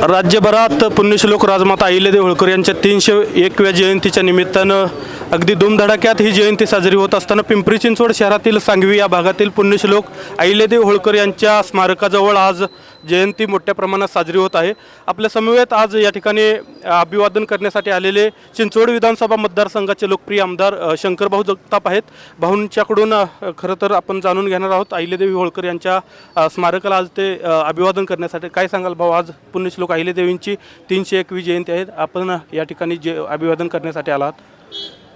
राज्यभरात पुण्यश्लोक राजमाता अहिल्यादेवी होळकर यांच्या 301व्या जयंतीच्या निमित्तानं अगदी धूमधडाक्यात ही जयंती साजरी होत असताना पिंपरी चिंचवड शहरातील सांगवी या भागातील पुण्यश्लोक अहिल्यादेवी होळकर यांच्या स्मारकाजवळ आज जयंती मोठ्या प्रमाणात साजरी होत आहे। आपल्या समवेत आज या ठिकाणी अभिवादन करण्यासाठी आलेले चिंचवड विधानसभा मतदारसंघाचे लोकप्रिय आमदार शंकरभाऊ जगताप आहेत। भाऊंच्याकडून खरं तर आपण जाणून घेणार आहोत अहिल्यादेवी होळकर यांच्या स्मारकाला आज ते अभिवादन करण्यासाठी। काय सांगाल भाऊ, आज पुण्यश्लोक अहिल्यादेवींची 301वी जयंती आहे, आपण या ठिकाणी अभिवादन करण्यासाठी आलात?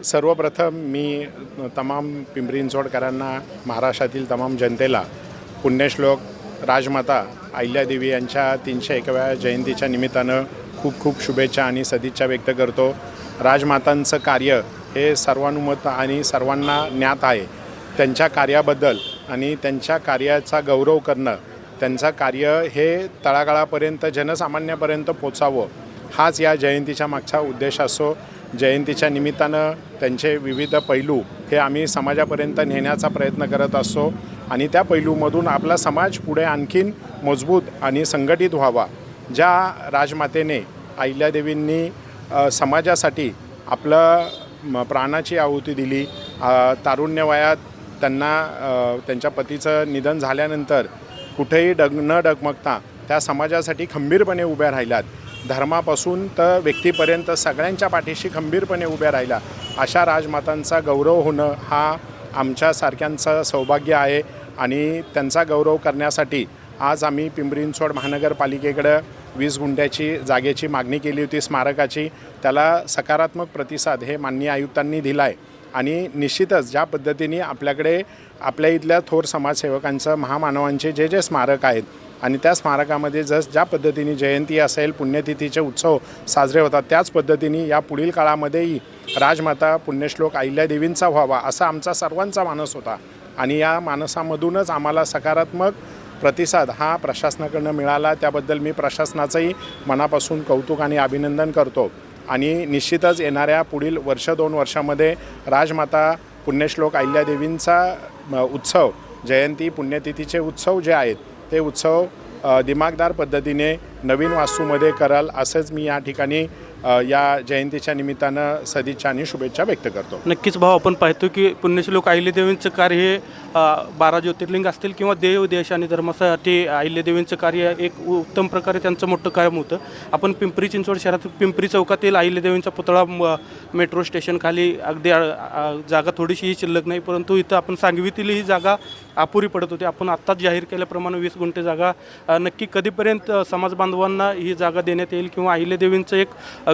सर्वप्रथम मी तमाम पिंपरी चिंचवडकरांना, महाराष्ट्रातील तमाम जनतेला पुण्यश्लोक राजमाता अहिल्यादेवी यांच्या 301व्या जयंतीच्या निमित्तानं खूप खूप शुभेच्छा आणि सदिच्छा व्यक्त करतो। राजमातांचं कार्य हे सर्वानुमत आणि सर्वांना ज्ञात आहे। त्यांच्या कार्याबद्दल आणि त्यांच्या कार्याचा गौरव करणं, त्यांचं कार्य हे तळागाळापर्यंत जनसामान्यापर्यंत पोचावं हाच या जयंतीच्या मागचा उद्देश असो। जयंतीच्या निमित्तानं त्यांचे विविध पैलू हे आम्ही समाजापर्यंत नेण्याचा प्रयत्न करत असतो आणि त्या पैलूमधून आपला समाज पुढे आणखीन मजबूत आणि संघटित व्हावा। ज्या राजमातेने अहिल्यादेवींनी समाजासाठी आपलं प्राणाची आहुती दिली, तारुण्य वयात त्यांना त्यांच्या पतीचं निधन झाल्यानंतर कुठेही न डगमगता त्या समाजासाठी खंबीरपणे उभ्या राहिल्यात। धर्मापासून तर व्यक्तीपर्यंत सगळ्यांच्या पाठीशी खंबीरपणे उभ्या राहिला। अशा राजमातांचा गौरव होणं हा आमच्यासारख्यांचं सौभाग्य आहे आणि त्यांचा गौरव करण्यासाठी आज आम्ही पिंपरी चिंचवड महानगरपालिकेकडं 20 गुंठ्याची जागेची मागणी केली होती स्मारकाची। त्याला सकारात्मक प्रतिसाद हे माननीय आयुक्तांनी दिला आहे आणि निश्चितच ज्या पद्धतीने आपल्याकडे आपल्या इथल्या थोर समाजसेवकांचं, महामानवांचे जे जे स्मारक आहेत आणि त्या स्मारकामध्ये ज्या पद्धतीने जयंती असेल, पुण्यतिथीचे उत्सव साजरे होतात, त्याच पद्धतीने या पुढील काळामध्येही राजमाता पुण्यश्लोक अहिल्यादेवींचा व्हावा असा आमचा सर्वांचा मानस होता आणि या मानसामधूनच आम्हाला सकारात्मक प्रतिसाद हा प्रशासनाकडून मिळाला। त्याबद्दल मी प्रशासनाचंही मनापासून कौतुक आणि अभिनंदन करतो आणि निश्चितच येणाऱ्या पुढील 1-2 वर्षामध्ये राजमाता पुण्यश्लोक अहिल्यादेवींचा उत्सव, जयंती, पुण्यतिथीचे उत्सव जे आहेत ते उत्सव दिमागदार पद्धतीने नवीन वास्तूमध्ये कराल असंच मी या ठिकाणी या जयंतीच्या निमित्तानं सदिच्छा आणि शुभेच्छा व्यक्त करतो। नक्कीच भाऊ, आपण पाहतो की पुण्यश्लोक अहिल्यादेवींचं कार्य हे 12 ज्योतिर्लिंग असतील किंवा देव देश आणि धर्मासाठी अहिल्यादेवींचं कार्य एक उत्तम प्रकारे त्यांचं मोठं कायम होतं। आपण पिंपरी चिंचवड शहरात पिंपरी चौकातील अहिल्यादेवींचा पुतळा मेट्रो स्टेशन खाली अगदी जागा थोडीशीही शिल्लक नाही, परंतु इथं आपण सांगवीतील ही जागा अपुरी पडत होती। आपण आत्ताच जाहीर केल्याप्रमाणे 20 गुंठे जागा नक्की कधीपर्यंत समाज बांधवांना ही जागा देण्यात येईल किंवा अहिल्यादेवींचं एक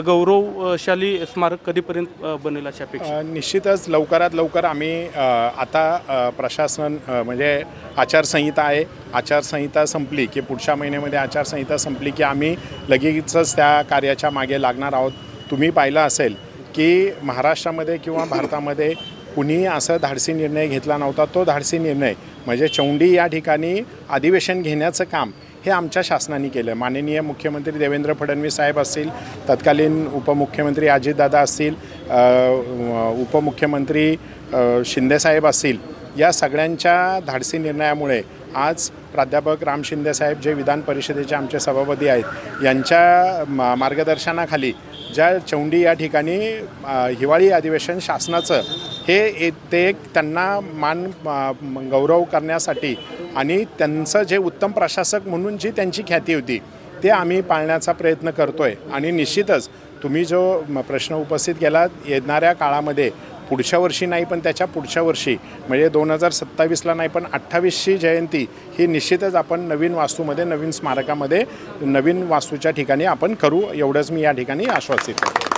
गौरवशाली स्मारक कधीपर्यंत बनेल अशा अपेक्षा? निश्चितच लवकरात लवकर आम्ही आता प्रशासन म्हणजे आचारसंहिता आहे, आचारसंहिता संपली की पुढच्या महिन्यामध्ये आचारसंहिता संपली की आम्ही लगेचच त्या कार्याच्या मागे लागणार आहोत। तुम्ही पाहिलं असेल की महाराष्ट्रामध्ये किंवा भारतामध्ये कुणीही असं धाडसी निर्णय घेतला नव्हता। तो धाडसी निर्णय म्हणजे चौंडी या ठिकाणी अधिवेशन घेण्याचं काम हे आमच्या शासनाने केलं। माननीय मुख्यमंत्री देवेंद्र फडणवीस साहेब असतील, तत्कालीन उपमुख्यमंत्री अजितदादा असतील, उपमुख्यमंत्री शिंदेसाहेब असतील, या सगळ्यांच्या धाडसी निर्णयामुळे आज प्राध्यापक राम शिंदेसाहेब जे विधान परिषदेचे आमचे सभापती आहेत यांच्या मार्गदर्शनाखाली ज्या चौंडी या ठिकाणी हिवाळी अधिवेशन शासनाचं हे ते त्यांना गौरव करण्यासाठी आणि त्यांचं जे उत्तम प्रशासक म्हणून जी त्यांची ख्याती होती ते आम्ही पाळण्याचा प्रयत्न करतो आहे आणि निश्चितच तुम्ही जो प्रश्न उपस्थित केला, येणाऱ्या काळामध्ये पुढच्या वर्षी नाही पण त्याच्या पुढच्या वर्षी म्हणजे 2027ला नाही पण 28ची जयंती ही निश्चितच आपण नवीन वास्तूमध्ये, नवीन स्मारकामध्ये, नवीन वास्तूच्या ठिकाणी आपण करू, एवढंच मी या ठिकाणी आश्वासित करतो।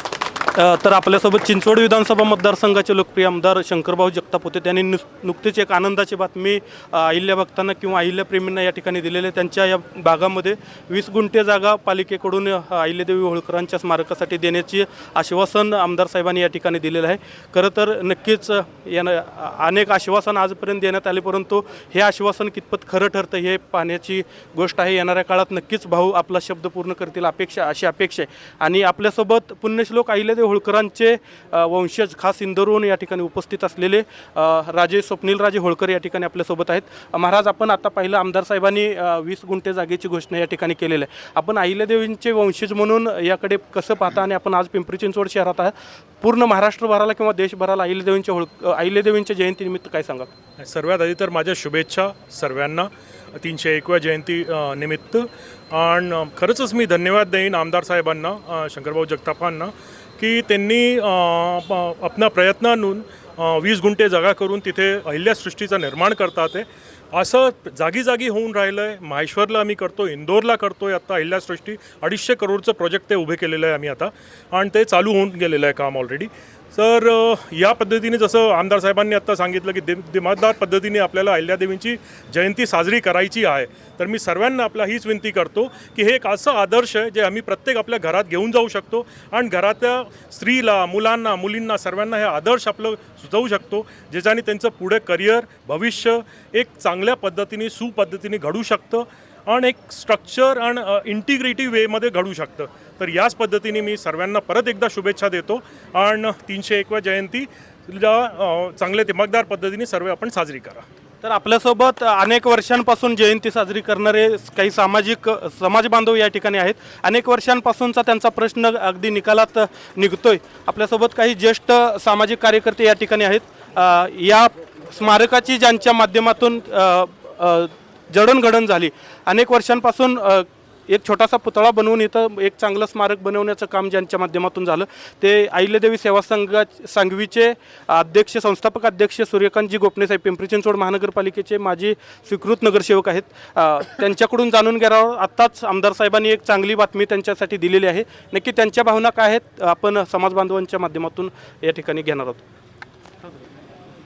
तर आपल्यासोबत चिंचवड विधानसभा मतदारसंघाचे लोकप्रिय आमदार शंकरभाऊ जगताप होते। त्यांनी नुकतीच एक आनंदाची बातमी अहिल्या भक्तांना किंवा अहिल्याप्रेमींना या ठिकाणी दिलेले। त्यांच्या या भागामध्ये 20 गुंठे जागा पालिकेकडून अहिल्यादेवी होळकरांच्या स्मारकासाठी देण्याची आश्वासन आमदार साहेबांनी या ठिकाणी दिलेलं आहे। खरं तर नक्कीच अनेक आश्वासन आजपर्यंत देण्यात आले, परंतु हे आश्वासन कितपत खरं ठरतं हे पाहण्याची गोष्ट आहे। येणाऱ्या काळात नक्कीच भाऊ आपला शब्द पूर्ण करतील अशी अपेक्षा आहे। आणि आपल्यासोबत पुण्यश्लोक अहिल्यादेवी होळकरांचे वंशज खास इंदोरहून या ठिकाणी उपस्थित असलेले राजे स्वप्नीलराजे होळकर या ठिकाणी आपल्यासोबत आहेत. महाराज, आपण आता पाहिलं आमदार साहेबांनी 20 गुंठे जागेची घोषणा या ठिकाणी केलेली आहे. आपण अहिल्यादेवींचे वंशज म्हणून याकडे कसं पाहता आणि आपण आज पिंपरी चिंचवड शहरात आहे, पूर्ण महाराष्ट्रभराला किंवा देशभराला अहिल्यादेवींच्या जयंतीनिमित्त काय सांगा? सर्वात आधी तर माझ्या शुभेच्छा सर्वांना 301व्या जयंती निमित्त. आणि खरंच मी धन्यवाद देईन आमदार साहेबांना, शंकरभाऊ जगतापांना, की त्यांनी आपल्या प्रयत्नातून 20 गुंठे जागा करून तिथे अहिल्यासृष्टीचं निर्माण करतात. असं जागी जागी होऊन राहिलं आहे. माहेश्वरला आम्ही करतो, इंदोरला करतो आहे. आता अहिल्यासृष्टी 250 करोडचं प्रोजेक्ट ते उभे केलेलं आहे आम्ही आता, आणि ते चालू होऊन गेलेलं आहे काम ऑलरेडी. तर या पद्धतीने जसं आमदार साहेबांनी आत्ता सांगितलं की दिमागदार पद्धतीने आपल्याला अहिल्यादेवींची जयंती साजरी करायची आहे. तर मी सर्वांना आपला हीच विनंती करतो की हे एक असं आदर्श आहे जे आम्ही प्रत्येक आपल्या घरात घेऊन जाऊ शकतो आणि घरातल्या स्त्रीला, मुलांना, मुलींना सर्वांना हे आदर्श आपलं सुचवू शकतो, ज्याच्याने त्यांचं पुढे करिअर, भविष्य एक चांगल्या पद्धतीने सुपद्धतीने घडू शकतं आणि एक स्ट्रक्चर आणि इंटिग्रिटी वेमध्ये घडू शकतं. तर याच पद्धतीने मी सर्वांना परत एकदा शुभेच्छा देतो आणि 301व्या जयंतीला चांगल्या दिमागदार पद्धतीने सर्व आपण साजरी करा. तर आपल्यासोबत अनेक वर्षांपासून जयंती साजरी करणारे काही समाज बांधव या ठिकाणी आहेत. अनेक वर्षांपासूनचा त्यांचा प्रश्न अगदी निकालात निघतोय. आपल्यासोबत काही ज्येष्ठ सामाजिक कार्यकर्ते या ठिकाणी आहेत. या स्मारकाची ज्यांच्या माध्यमातून जडणघडण झाली, अनेक वर्षांपासून एक छोटासा पुतळा बनवून इथं एक चांगलं स्मारक बनवण्याचं काम ज्यांच्या माध्यमातून झालं ते अहिल्यादेवी सेवा सांगवीचे अध्यक्ष, संस्थापक अध्यक्ष सूर्यकांतजी गोपने साहेब, पिंपरी चिंचवड महानगरपालिकेचे माजी स्वीकृत नगरसेवक आहेत. त्यांच्याकडून जाणून घ्यावं. आत्ताच आमदार साहेबांनी एक चांगली बातमी त्यांच्यासाठी दिलेली आहे. नक्की त्यांच्या भावना काय आहेत आपण समाज बांधवांच्या माध्यमातून या ठिकाणी घेणार आहोत.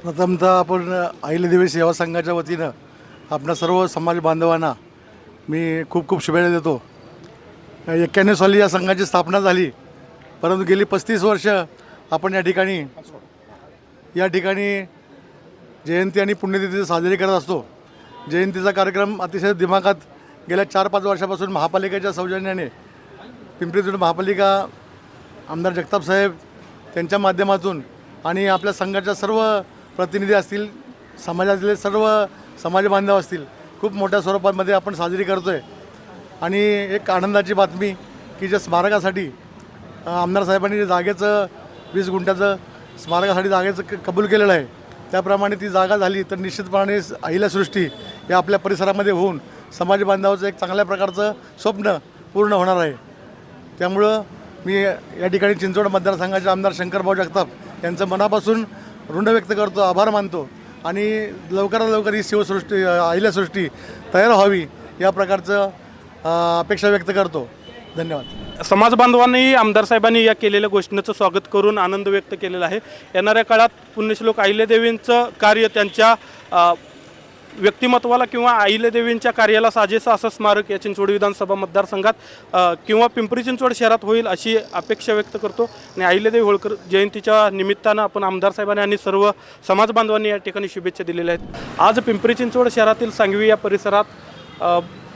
प्रथमतः आपण अहिल्यादेवी सेवा संघाच्या वतीनं आपल्या सर्व समाज बांधवांना मी खूप खूप शुभेच्छा देतो. 91 साली या संघाची स्थापना झाली, परंतु गेली 35 वर्ष आपण या ठिकाणी जयंती आणि पुण्यतिथी साजरी करत असतो. जयंतीचा कार्यक्रम अतिशय दिमागात गेल्या 4-5 वर्षापासून महापालिकेच्या सौजन्याने पिंपरी चिंचवड महापालिका, आमदार जगताप साहेब त्यांच्या माध्यमातून आणि आपल्या संघाच्या सर्व प्रतिनिधी असतील, समाजातले सर्व समाज बांधव असतील, खूप मोठ्या स्वरूपामध्ये आपण साजरी करतो आहे. आणि एक आनंदाची बातमी की ज्या स्मारकासाठी आमदार साहेबांनी जे जागेचं 20 गुंठ्याचं स्मारकासाठी जागेचं कबूल केलेलं आहे, त्याप्रमाणे ती जागा झाली तर निश्चितपणे अहिल्यासृष्टी या आपल्या परिसरामध्ये होऊन समाज बांधवाचं एक चांगल्या प्रकारचं स्वप्न पूर्ण होणार आहे. त्यामुळं मी या ठिकाणी चिंचवड मतदारसंघाचे आमदार शंकरभाऊ जगताप यांचं मनापासून ऋण व्यक्त करतो, आभार मानतो आणि लवकरात लवकर ही शिवसृष्टी, अहिल्यासृष्टी तयार व्हावी या प्रकारचं अपेक्षा व्यक्त करतो. धन्यवाद. समाज बांधवांनीही आमदार साहेबांनी या केलेल्या घोषणेचं स्वागत करून आनंद व्यक्त केलेला आहे. येणाऱ्या काळात पुण्यश्लोक अहिल्यादेवींचं कार्य, त्यांच्या व्यक्तिमत्वाला किंवा अहिल्यादेवींच्या कार्याला साजेसं असं स्मारक या चिंचवड विधानसभा मतदारसंघात किंवा पिंपरी चिंचवड शहरात होईल अशी अपेक्षा व्यक्त करतो. आणि अहिल्यादेवी होळकर जयंतीच्या निमित्तानं आपण आमदार साहेबांनी आणि सर्व समाज बांधवांनी या ठिकाणी शुभेच्छा दिलेल्या आहेत. आज पिंपरी चिंचवड शहरातील सांगवी या परिसरात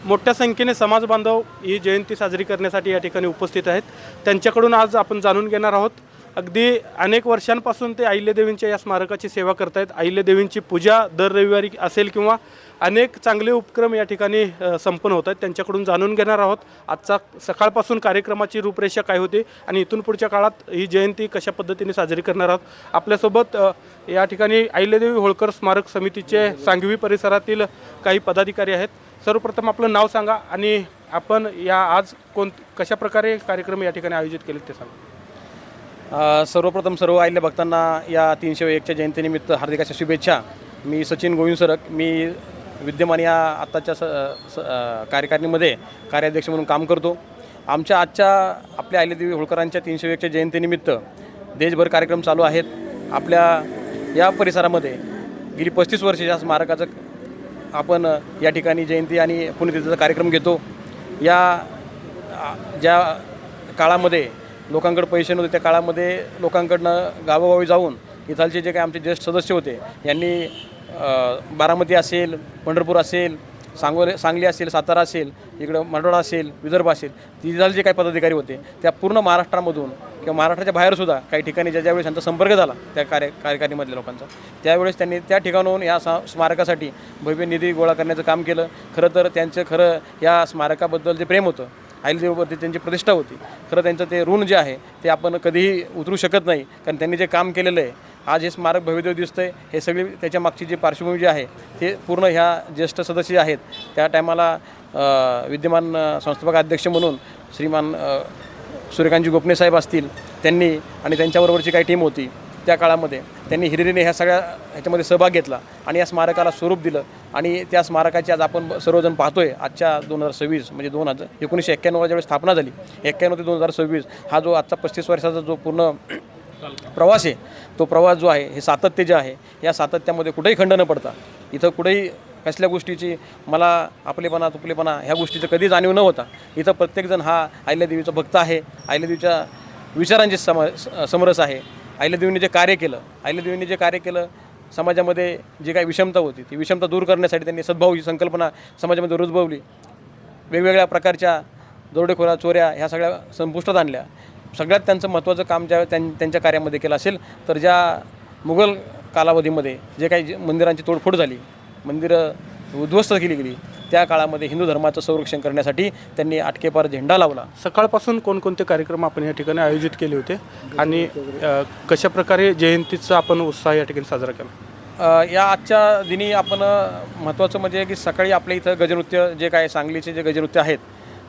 मोठ्या संख्येने समाज बांधव ही जयंती साजरी करण्यासाठी या ठिकाणी उपस्थित आहेत. त्यांच्याकडून आज आपण जाणून घेणार आहोत. अगदी अनेक वर्षांपासून ते अहिल्यादेवींच्या या स्मारकाची सेवा करत आहेत. अहिल्यादेवींची पूजा दर रविवारी असेल किंवा अनेक चांगले उपक्रम या ठिकाणी संपन्न होत आहेत. त्यांच्याकडून जाणून घेणार आहोत आजचा सकाळपासून कार्यक्रमाची रूपरेषा काय होती आणि इथून पुढच्या काळात ही जयंती कशा पद्धतीने साजरी करणार आहोत. आपल्यासोबत या ठिकाणी अहिल्यादेवी होळकर स्मारक समितीचे सांगवी परिसरातील काही पदाधिकारी आहेत. सर्वप्रथम आपलं नाव सांगा आणि आपण या आज कशा प्रकारे कार्यक्रम या ठिकाणी आयोजित केले ते सांगा. सर्वप्रथम सर्व अहिल्या भक्तांना या 301च्या जयंतीनिमित्त हार्दिक अशा शुभेच्छा. मी सचिन गोविंद सरक, मी विद्यमान या आत्ताच्या कार्यकारिणीमध्ये कार्याध्यक्ष म्हणून काम करतो. आमच्या आपल्या अहिल्यादेवी होळकरांच्या 301च्या जयंतीनिमित्त देशभर कार्यक्रम चालू आहेत. आपल्या या परिसरामध्ये गेली 35 वर्ष या स्मारकाचं आपण या ठिकाणी जयंती आणि पुण्यतिथीचा कार्यक्रम घेतो. या ज्या काळामध्ये लोकांकडे पैसे नव्हते त्या काळामध्ये लोकांकडनं गावोगावी जाऊन इथालचे जे काही आमचे ज्येष्ठ सदस्य होते यांनी बारामती असेल, पंढरपूर असेल, सांगली असेल, सातारा असेल, इकडं मराठवाडा असेल, विदर्भ असेल, तिथले जे काही पदाधिकारी होते त्या पूर्ण महाराष्ट्रामधून किंवा महाराष्ट्राच्या बाहेरसुद्धा काही ठिकाणी ज्यावेळेस त्यांचा संपर्क झाला त्या कार्यकारिणीमधल्या लोकांचा, त्यावेळेस त्यांनी त्या ठिकाणाहून या स्मारकासाठी भव्य निधी गोळा करण्याचं काम केलं. खरं तर त्यांचं या स्मारकाबद्दल जे प्रेम होतं, अहिल्यादेवीवरती त्यांची प्रतिष्ठा होती, खरं त्यांचं ते ऋण जे आहे ते आपण कधीही उतरू शकत नाही. कारण त्यांनी जे काम केलेलं आहे, आज हे स्मारक भव्यदेव दिसतं आहे, हे सगळी त्याच्या मागची जी पार्श्वभूमी जी आहे ते पूर्ण ह्या ज्येष्ठ सदस्य आहेत त्या टायमाला विद्यमान संस्थापक अध्यक्ष म्हणून श्रीमान सूर्यकांतजी गोपने साहेब असतील, त्यांनी आणि त्यांच्याबरोबरची काही टीम होती त्या काळामध्ये त्यांनी हिरिरीने ह्या सगळ्या ह्याच्यामध्ये सहभाग घेतला आणि या स्मारकाला स्वरूप दिलं. आणि त्या स्मारकाची आज आपण सर्वजण पाहतोय आजच्या 2026 म्हणजे 1991 ज्यावेळी स्थापना झाली, 91 ते 2026 हा जो आजचा 35 वर्षाचा जो पूर्ण प्रवास आहे, तो प्रवास जो आहे हे सातत्य जे आहे, या सातत्यामध्ये कुठेही खंड न पडता, इथं कुठेही कसल्या गोष्टीची मला आपलेपणा तुपलेपणा ह्या गोष्टीचं कधी जाणीव न होता, इथं प्रत्येकजण हा अहिल्यादेवीचा भक्त आहे, अहिल्यादेवीच्या विचारांचे समरस आहे. अहिल्यादेवीने जे कार्य केलं समाजामध्ये जी काही विषमता होती ती विषमता दूर करण्यासाठी त्यांनी सद्भाव ही संकल्पना समाजामध्ये रुजवली. वेगवेगळ्या प्रकारच्या दरोडेखोरा, चोऱ्या ह्या सगळ्या संपुष्टात आणल्या. सगळ्यात त्यांचं महत्त्वाचं काम ज्या त्यांच्या कार्यामध्ये केलं असेल तर ज्या मुघल कालावधीमध्ये जे काही मंदिरांची तोडफोड झाली, मंदिरं उद्ध्वस्त केली गेली, त्या काळामध्ये हिंदू धर्माचं संरक्षण करण्यासाठी त्यांनी आटकेपार झेंडा लावला. सकाळपासून कोणकोणते कार्यक्रम आपण या ठिकाणी आयोजित केले होते आणि कशा प्रकारे जयंतीचा आपण उत्साह या ठिकाणी साजरा केला? या आजच्या दिनी आपण महत्त्वाचं म्हणजे की सकाळी आपल्या इथं गजनृत्य जे काय सांगलीचे जे गजनृत्य आहेत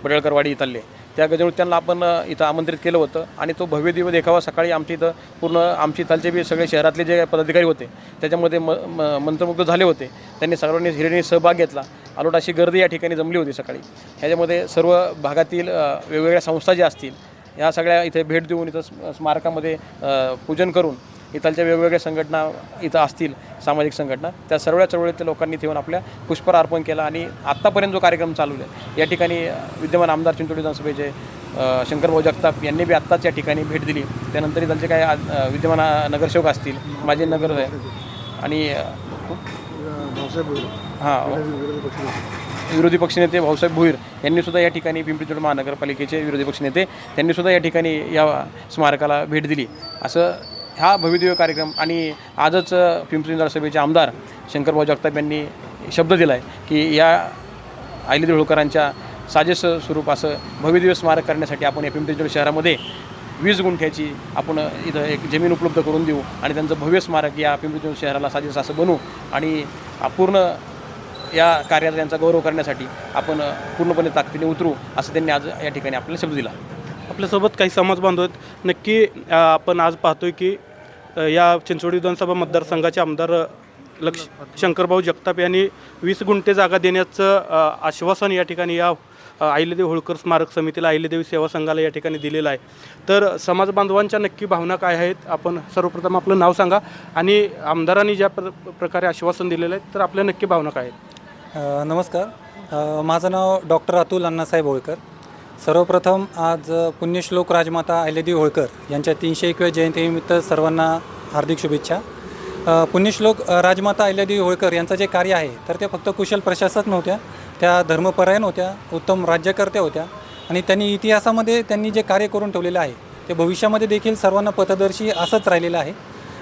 पडळकरवाडी इथले, त्या गजनृत्यांना आपण इथं आमंत्रित केलं होतं आणि तो भव्य दिव्य देखावा सकाळी आमच्या इथं पूर्ण आमच्या इथलचे बी सगळे शहरातले जे पदाधिकारी होते त्याच्यामध्ये मंत्रमुग्ध झाले होते. त्यांनी सर्वांनी हिरिरीने सहभाग घेतला. आलोट अशी गर्दी या ठिकाणी जमली होती सकाळी. ह्याच्यामध्ये सर्व भागातील वेगवेगळ्या संस्था ज्या असतील ह्या सगळ्या इथे भेट देऊन इथं स्मारकामध्ये पूजन करून इथलच्या वेगवेगळ्या संघटना इथं असतील, सामाजिक संघटना, त्या सर्व चळवळीतल्या लोकांनी येऊन आपल्या पुष्पहार अर्पण केला. आणि आत्तापर्यंत जो कार्यक्रम चालू आहे या ठिकाणी विद्यमान आमदार चिंचोली विधानसभेचे शंकरभाऊ जगताप यांनी बी आत्ताच या ठिकाणी भेट दिली. त्यानंतर इथलचे काही विद्यमान नगरसेवक असतील, माजी नगर आणि विरोधी पक्षनेते भाऊसाहेब भोईर यांनीसुद्धा या ठिकाणी पिंपरी चिंचवड महानगरपालिकेचे विरोधी पक्षनेते त्यांनीसुद्धा या ठिकाणी या स्मारकाला भेट दिली. असं हा भव्यदिव्य कार्यक्रम. आणि आजच पिंपरी चिंचवड सभेचे आमदार शंकरभाऊ जगताप यांनी शब्द दिला आहे की या अहिल्यादेवी होळकरांच्या साजेस स्वरूप असं भव्यदिव्य स्मारक करण्यासाठी आपण या पिंपरी चिंचवड शहरामध्ये 20 गुंठ्याची आपण इथं एक जमीन उपलब्ध करून देऊ आणि त्यांचं भव्य स्मारक या पिंपरी चिंचवड शहराला साजेस असं बनवू आणि पूर्ण या कार्याचा त्यांचा गौरव करण्यासाठी आपण पूर्णपणे ताकदीने उतरू असं त्यांनी आज या ठिकाणी आपल्याला शब्द दिला. आपल्यासोबत काही समाज बांधव आहेत. नक्की आपण आज पाहतोय की या चिंचवड विधानसभा मतदारसंघाचे आमदार शंकरभाऊ जगताप यांनी 20 गुंठे जागा देण्याचं आश्वासन या ठिकाणी या अहिल्यादेवी होळकर स्मारक समितीला, अहिल्यादेवी सेवा संघाला या ठिकाणी दिलेलं आहे. तर समाज बांधवांच्या नक्की भावना काय आहेत? आपण सर्वप्रथम आपलं नाव सांगा आणि आमदारांनी ज्या प्रकारे आश्वासन दिलेलं आहे तर आपल्या नक्की भावना काय आहेत? नमस्कार, माझं नाव डॉक्टर अतुल अण्णासाहेब होळकर. सर्वप्रथम आज पुण्यश्लोक राजमाता अहिल्यादेवी होळकर यांच्या 301व्या जयंतीनिमित्त सर्वांना हार्दिक शुभेच्छा. पुण्यश्लोक राजमाता अहिल्यादेवी होळकर यांचं जे कार्य आहे तर ते फक्त कुशल प्रशासक नव्हत्या, त्या धर्मपरायण होत्या, उत्तम राज्यकर्त्या होत्या आणि त्यांनी इतिहासामध्ये त्यांनी जे कार्य करून ठेवलेलं आहे ते भविष्यामध्ये देखील सर्वांना पथदर्शी असंच राहिलेलं आहे.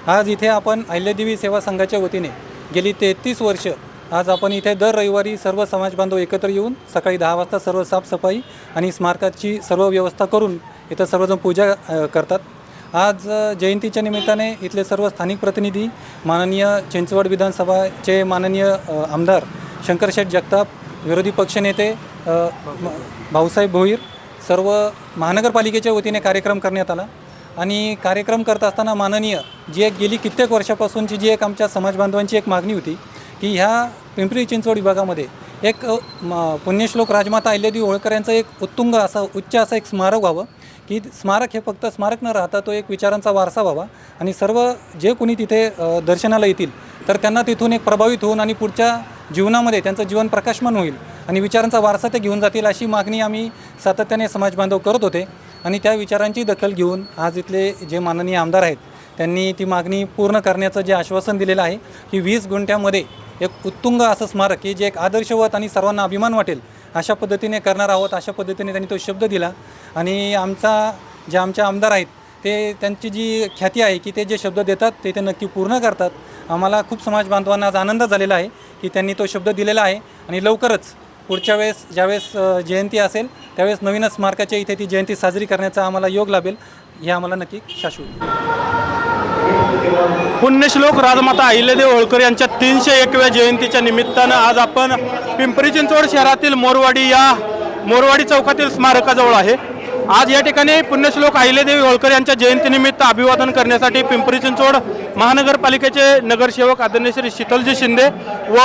आज इथे आपण अहिल्यादेवी सेवा संघाच्या वतीने गेली 33 वर्ष आज आपण इथे दर रविवारी सर्व समाजबांधव एकत्र येऊन सकाळी 10 वाजता सर्व साफसफाई आणि स्मारकाची सर्व व्यवस्था करून इथं सर्वजण पूजा करतात. आज जयंतीच्या निमित्ताने इथले सर्व स्थानिक प्रतिनिधी, माननीय चिंचवड विधानसभाचे माननीय आमदार शंकरशेठ जगताप, विरोधी पक्षनेते भाऊसाहेब भोईर, सर्व महानगरपालिकेच्या वतीने कार्यक्रम करण्यात आला. आणि कार्यक्रम करत असताना माननीय जी एक गेली कित्येक वर्षापासूनची जी एक आमच्या समाजबांधवांची एक मागणी होती की ह्या पिंपरी चिंचवड विभागामध्ये एक पुण्यश्लोक राजमाता अहिल्यादेवी होळकर यांचं एक उत्तुंग असं उच्च असं एक स्मारक व्हावं, की स्मारक हे फक्त स्मारक न राहता तो एक विचारांचा वारसा व्हावा आणि सर्व जे कोणी तिथे दर्शनाला येतील तर त्यांना तिथून एक प्रभावित होऊन आणि पुढच्या जीवनामध्ये त्यांचं जीवन प्रकाशमान होईल आणि विचारांचा वारसा ते घेऊन जातील अशी मागणी आम्ही सातत्याने समाजबांधव करत होते. आणि त्या विचारांची दखल घेऊन आज इथले जे माननीय आमदार आहेत त्यांनी ती मागणी पूर्ण करण्याचं जे आश्वासन दिलेलं आहे की 20 गुंठ्यामध्ये एक उत्तुंग असं स्मारक की जे एक आदर्शवत आणि सर्वांना अभिमान वाटेल अशा पद्धतीने करणार आहोत. अशा पद्धतीने त्यांनी तो शब्द दिला आणि आमचे आमदार आहेत ते त्यांची जी ख्याती आहे की ते जे शब्द देतात ते नक्की पूर्ण करतात. आम्हाला खूप समाज बांधवांना आज आनंद झालेला आहे की त्यांनी तो शब्द दिलेला आहे आणि लवकरच पुढच्या वेळेस ज्यावेळेस जयंती असेल त्यावेळेस नवीनच स्मारकाच्या इथे ती जयंती साजरी करण्याचा आम्हाला योग लाभेल हे आम्हाला नक्की शाश्वत. पुण्यश्लोक राजमाता अहिल्यादेवी होळकर यांच्या 301व्या जयंतीच्या निमित्तानं आज आपण पिंपरी चिंचवड शहरातील मोरवाडी चौकातील स्मारकाजवळ आहे. आज या ठिकाणी पुण्यश्लोक अहिल्यादेवी होळकर यांच्या जयंतीनिमित्त अभिवादन करण्यासाठी पिंपरी चिंचवड महानगरपालिकेचे नगरसेवक आदरणीय श्री शीतलजी शिंदे व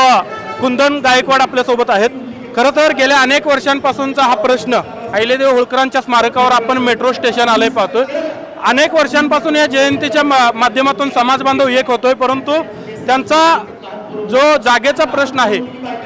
कुंदन गायकवाड आपल्यासोबत आहेत. खरं तर गेल्या अनेक वर्षांपासूनचा हा प्रश्न अहिल्यादेवी होळकरांच्या स्मारकावर आपण मेट्रो स्टेशन आलंय पाहतोय. अनेक वर्षांपासून या जयंतीच्या माध्यमातून समाज बांधव एक होतोय, परंतु त्यांचा जो जागेचा प्रश्न आहे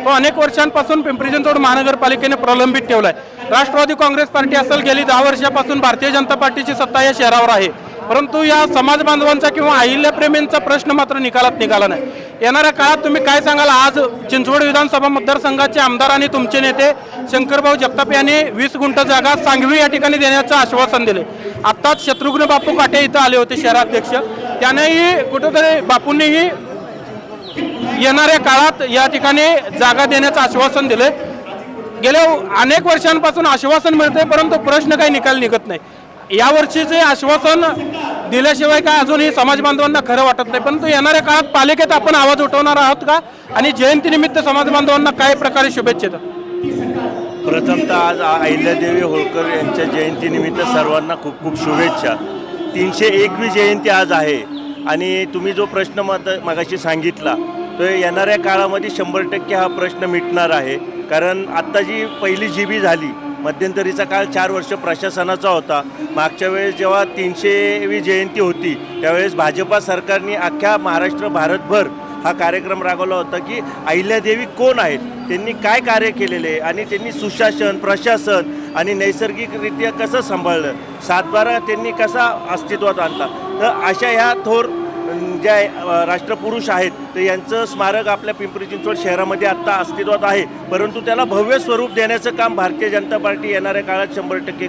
तो अनेक वर्षांपासून पिंपरी चिंचवड महानगरपालिकेने प्रलंबित ठेवला आहे. राष्ट्रवादी काँग्रेस पार्टी असेल गेली 10 वर्षापासून भारतीय जनता पार्टीची सत्ता या शहरावर आहे, परंतु या समाज बांधवांचा किंवा अहिल्याप्रेमींचा प्रश्न मात्र निकालात निघाला नाही. येणाऱ्या काळात तुम्ही काय सांगाल? आज चिंचवड विधानसभा मतदारसंघाचे आमदार आणि तुमचे नेते शंकरभाऊ जगताप यांनी 20 गुंठ जागा सांगवी या ठिकाणी देण्याचं आश्वासन दिले. आत्ताच शत्रुघ्न बापू काटे इथं आले होते शहराध्यक्ष, त्यानेही कुठेतरी बापूंनीही येणाऱ्या काळात या ठिकाणी जागा देण्याचं आश्वासन दिले. गेल्या अनेक वर्षांपासून आश्वासन मिळते, परंतु प्रश्न काही निकाल निघत नाही. यावर्षीचे आश्वासन दिल्याशिवाय काय अजूनही समाज बांधवांना खरं वाटत नाही. परंतु येणाऱ्या काळात पालिकेत आपण आवाज उठवणार आहोत का आणि जयंतीनिमित्त समाज बांधवांना काय प्रकारे शुभेच्छा देतात? प्रथमतः आज अहिल्यादेवी होळकर यांच्या जयंतीनिमित्त सर्वांना खूप खूप शुभेच्छा. 301वी जयंती आज आहे आणि तुम्ही जो प्रश्न मगाशी सांगितला तो येणाऱ्या काळामध्ये 100% हा प्रश्न मिटणार आहे. कारण आत्ता जी पहिली GB झाली, मध्यंतरीचा काळ 4 वर्ष प्रशासनाचा होता. मागच्या वेळेस जेव्हा 300वी जयंती होती त्यावेळेस भाजपा सरकारने अख्ख्या महाराष्ट्र भारतभर हा कार्यक्रम राबवला होता की अहिल्यादेवी कोण आहेत, त्यांनी काय कार्य केलेले आणि त्यांनी सुशासन, प्रशासन आणि नैसर्गिकरित्या कसं सांभाळलं, 7/12 त्यांनी कसा अस्तित्वात आणला. तर अशा ह्या थोर ज्या राष्ट्रपुरुष आहेत तर यांचं स्मारक आपल्या पिंपरी चिंचवड शहरामध्ये आत्ता अस्तित्वात आहे, परंतु त्याला भव्य स्वरूप देण्याचं काम भारतीय जनता पार्टी येणाऱ्या काळात 100%